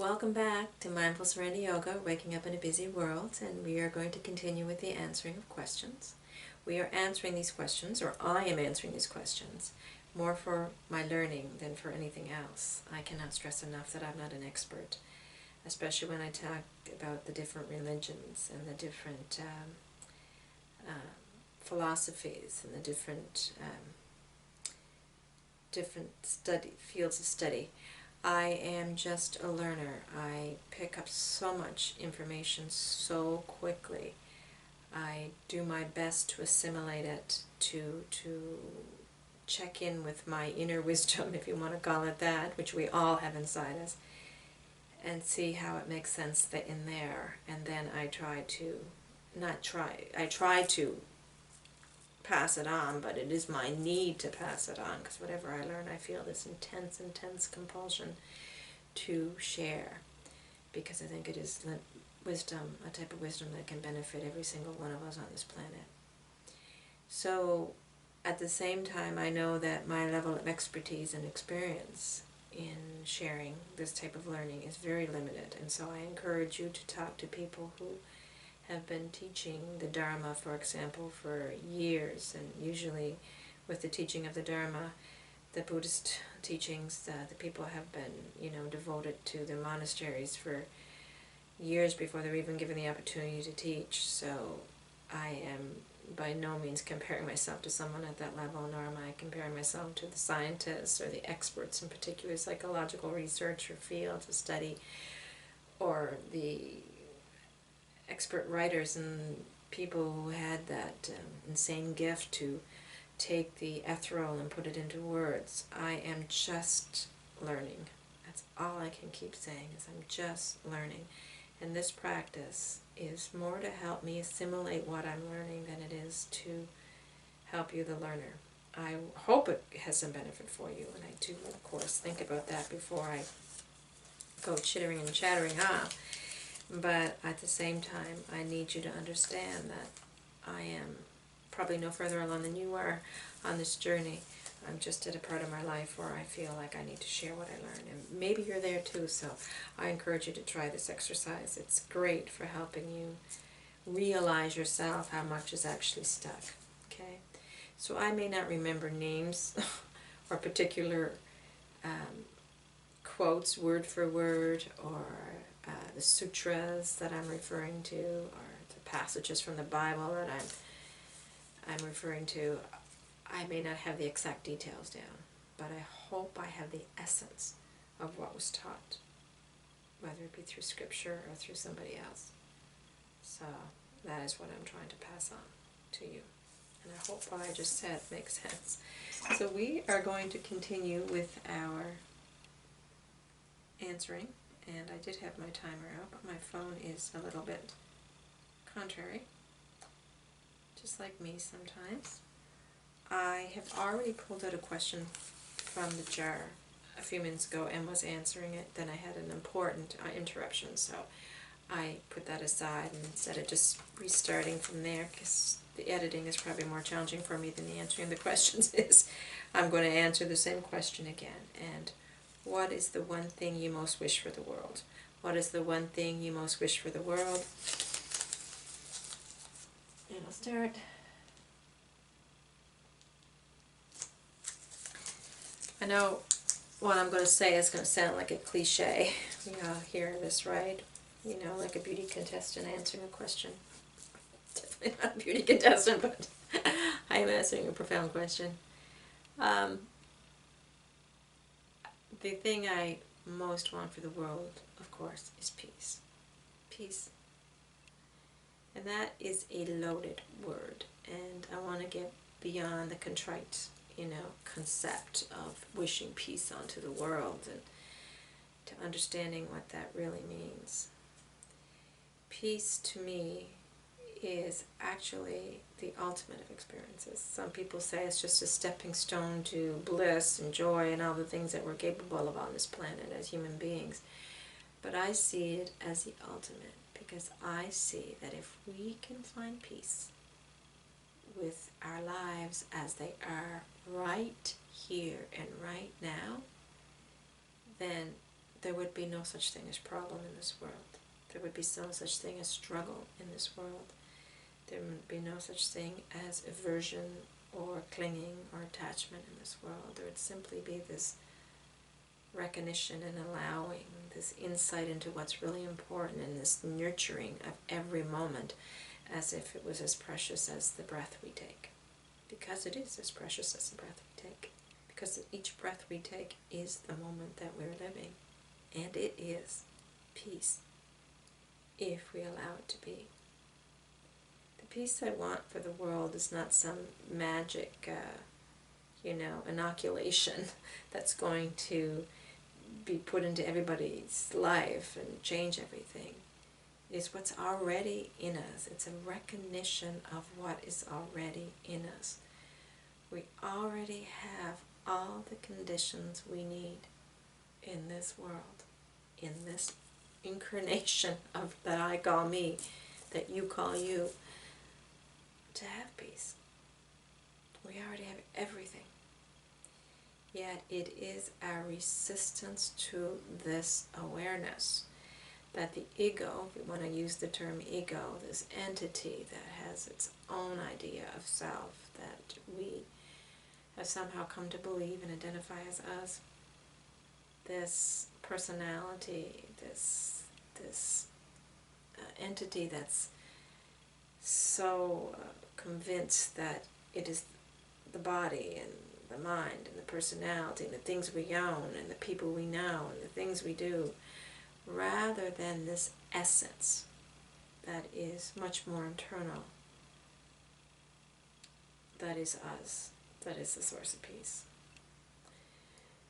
Welcome back to Mindful Serenity Yoga, Waking Up in a Busy World, and we are going to continue with the answering of questions. We are answering these questions, or I am answering these questions, more for my learning than for anything else. I cannot stress enough that I'm not an expert, especially when I talk about the different religions and the different philosophies and the different fields of study. I am just a learner. I pick up so much information so quickly. I do my best to assimilate it, to check in with my inner wisdom, if you want to call it that, which we all have inside us, and see how it makes sense in there. And then I try to pass it on, but it is my need to pass it on, because whatever I learn, I feel this intense compulsion to share, because I think it is wisdom, a type of wisdom that can benefit every single one of us on this planet. So at the same time, I know that my level of expertise and experience in sharing this type of learning is very limited, and so I encourage you to talk to people who have been teaching the Dharma, for example, for years, and usually with the teaching of the Dharma, the Buddhist teachings, the people have been, devoted to the monasteries for years before they were even given the opportunity to teach. So I am by no means comparing myself to someone at that level, nor am I comparing myself to the scientists or the experts in particular psychological research or fields of study, or the expert writers and people who had that insane gift to take the ethereal and put it into words. I am just learning. That's all I can keep saying, is I'm just learning. And this practice is more to help me assimilate what I'm learning than it is to help you, the learner. I hope it has some benefit for you, and I do, of course, think about that before I go chittering and chattering off. But at the same time, I need you to understand that I am probably no further along than you are on this journey. I'm just at a part of my life where I feel like I need to share what I learn. And maybe you're there too, so I encourage you to try this exercise. It's great for helping you realize yourself how much is actually stuck. Okay? So I may not remember names or particular quotes word for word, or the sutras that I'm referring to, or the passages from the Bible that I'm referring to. I may not have the exact details down, but I hope I have the essence of what was taught, whether it be through scripture or through somebody else. So that is what I'm trying to pass on to you. And I hope what I just said makes sense. So we are going to continue with our answering, and I did have my timer out, but my phone is a little bit contrary, just like me sometimes. I have already pulled out a question from the jar a few minutes ago and was answering it. Then I had an important interruption, so I put that aside, and instead of just restarting from there, because the editing is probably more challenging for me than the answering the questions is, I'm going to answer the same question again. And what is the one thing you most wish for the world? What is the one thing you most wish for the world? And I'll start. I know what I'm going to say is going to sound like a cliche. We all hear this, right? Like a beauty contestant answering a question. Definitely not a beauty contestant, but I am answering a profound question. The thing I most want for the world, of course, is peace. Peace. And that is a loaded word, and I want to get beyond the contrite, concept of wishing peace onto the world, and to understanding what that really means. Peace to me is actually the ultimate of experiences. Some people say it's just a stepping stone to bliss and joy and all the things that we're capable of on this planet as human beings. But I see it as the ultimate, because I see that if we can find peace with our lives as they are right here and right now, then there would be no such thing as problem in this world. There would be no such thing as struggle in this world. There would be no such thing as aversion or clinging or attachment in this world. There would simply be this recognition and allowing, this insight into what's really important, and this nurturing of every moment as if it was as precious as the breath we take. Because it is as precious as the breath we take. Because each breath we take is the moment that we're living. And it is peace, if we allow it to be. The peace I want for the world is not some magic, inoculation that's going to be put into everybody's life and change everything. It's what's already in us. It's a recognition of what is already in us. We already have all the conditions we need in this world, in this incarnation of that I call me, that you call you, to have peace. We already have everything. Yet it is our resistance to this awareness that the ego, if we want to use the term ego, this entity that has its own idea of self that we have somehow come to believe and identify as us, this personality, this entity that's so convinced that it is the body and the mind and the personality and the things we own and the people we know and the things we do, rather than this essence that is much more internal, that is us, that is the source of peace.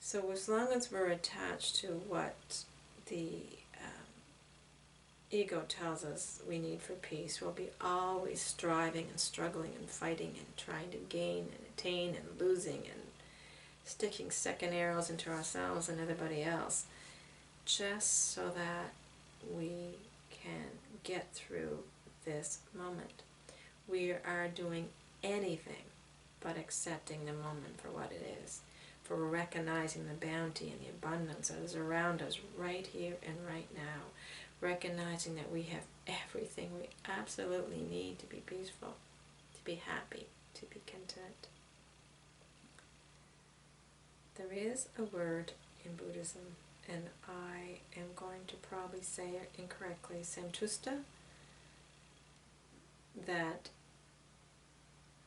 So as long as we're attached to what the ego tells us we need for peace, we'll be always striving and struggling and fighting and trying to gain and attain and losing and sticking second arrows into ourselves and everybody else, just so that we can get through this moment. We are doing anything but accepting the moment for what it is, for recognizing the bounty and the abundance that is around us right here and right now, recognizing that we have everything we absolutely need to be peaceful, to be happy, to be content. There is a word in Buddhism, and I am going to probably say it incorrectly, Santusta, that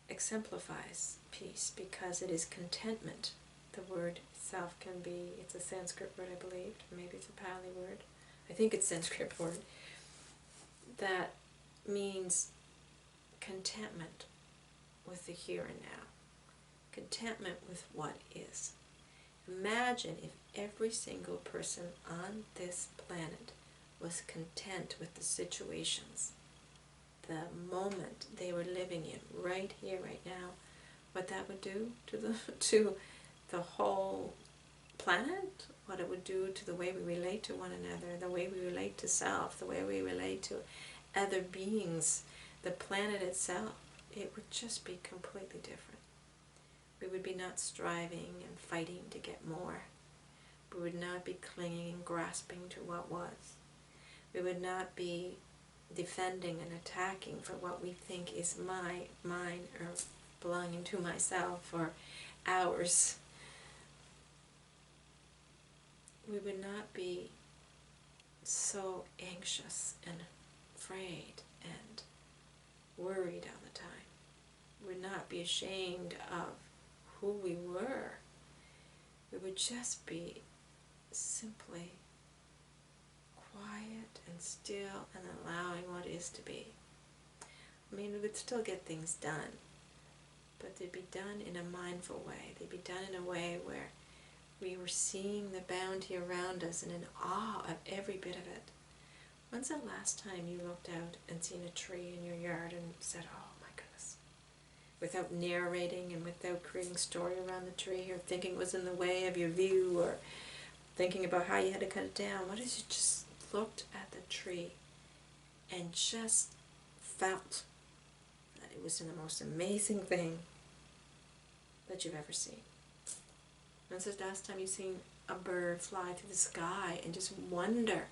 exemplifies peace because it is contentment. The word itself can be, it's a Sanskrit word I believe, maybe it's a Pali word, I think it's a Sanskrit word, that means contentment with the here and now, contentment with what is. Imagine if every single person on this planet was content with the situations, the moment they were living in, right here, right now, what that would do to the whole planet, what it would do to the way we relate to one another, the way we relate to self, the way we relate to other beings, the planet itself. It would just be completely different. We would be not striving and fighting to get more. We would not be clinging and grasping to what was. We would not be defending and attacking for what we think is mine, or belonging to myself, or ours. We would not be so anxious and afraid and worried all the time. We would not be ashamed of who we were. We would just be simply quiet and still and allowing what is to be. I mean, we would still get things done, but they'd be done in a mindful way. They'd be done in a way where we were seeing the bounty around us and in awe of every bit of it. When's the last time you looked out and seen a tree in your yard and said, oh my goodness, without narrating and without creating story around the tree or thinking it was in the way of your view or thinking about how you had to cut it down? What if you just looked at the tree and just felt that it was the most amazing thing that you've ever seen? When's the last time you've seen a bird fly through the sky and just wonder,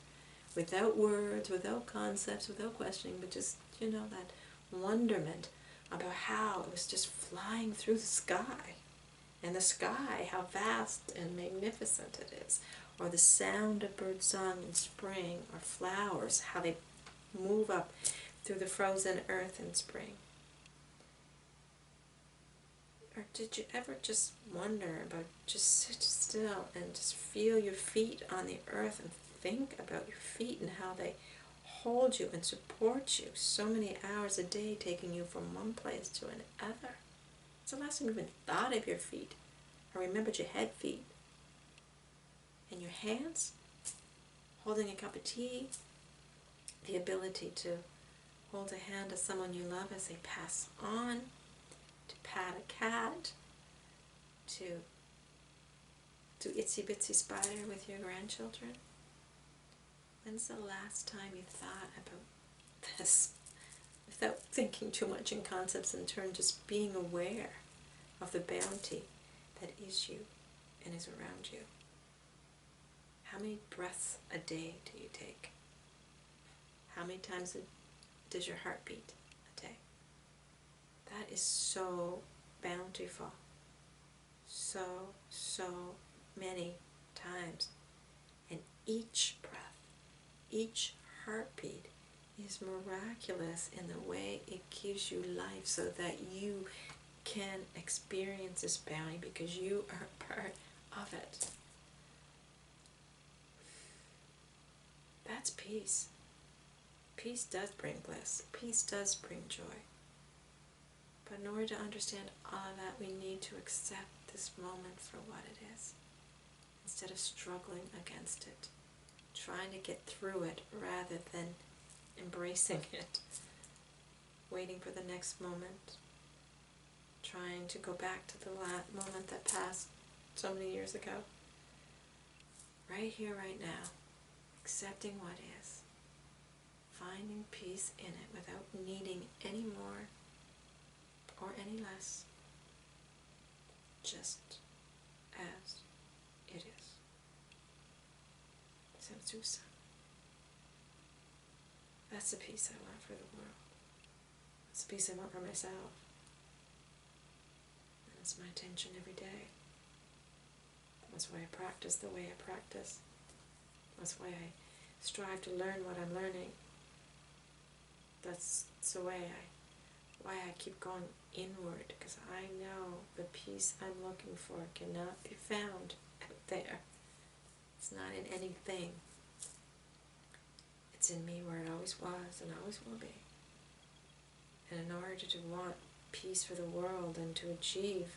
without words, without concepts, without questioning, but just, that wonderment about how it was just flying through the sky. And the sky, how vast and magnificent it is. Or the sound of bird song in spring, or flowers, how they move up through the frozen earth in spring. Or did you ever just wonder about just sit still and just feel your feet on the earth and think about your feet and how they hold you and support you so many hours a day, taking you from one place to another? It's the last time you even thought of your feet or remembered you had feet. And your hands, holding a cup of tea, the ability to hold a hand of someone you love as they pass on, to pat a cat, to do itsy bitsy spider with your grandchildren. When's the last time you thought about this without thinking too much in concepts, in turn just being aware of the bounty that is you and is around you? How many breaths a day do you take? How many times does your heart beat a day? That is so bountiful. So many times. And each breath, each heartbeat is miraculous in the way it gives you life so that you can experience this bounty because you are part of it. That's peace. Peace does bring bliss. Peace does bring joy. But in order to understand all of that, we need to accept this moment for what it is, instead of struggling against it, trying to get through it rather than embracing it, waiting for the next moment, trying to go back to the moment that passed so many years ago. Right here, right now, accepting what is, finding peace in it without needing any more or any less, just as it is. Samsusa. That's the peace I want for the world. That's the peace I want for myself. And it's my intention every day. That's why I practice the way I practice. That's why I strive to learn what I'm learning. That's the way why I keep going inward, because I know the peace I'm looking for cannot be found out there. It's not in anything. It's in me, where it always was and always will be. And in order to want peace for the world and to achieve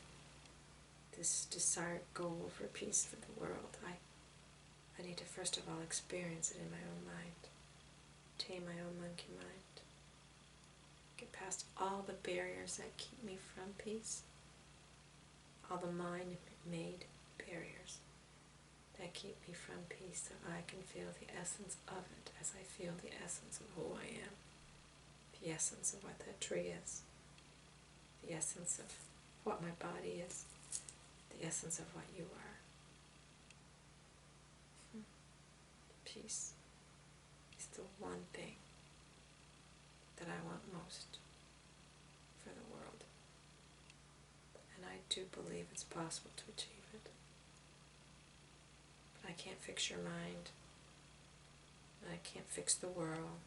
this desired goal for peace for the world, I need to first of all experience it in my own mind, tame my own monkey mind, get past all the barriers that keep me from peace, all the mind-made barriers that keep me from peace, so I can feel the essence of it as I feel the essence of who I am, the essence of what that tree is, the essence of what my body is, the essence of what you are. Peace is the one thing that I want most for the world. And I do believe it's possible to achieve it. But I can't fix your mind. And I can't fix the world.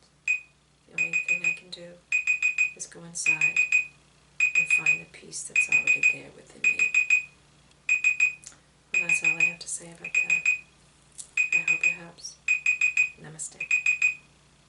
The only thing I can do is go inside and find the peace that's already there within.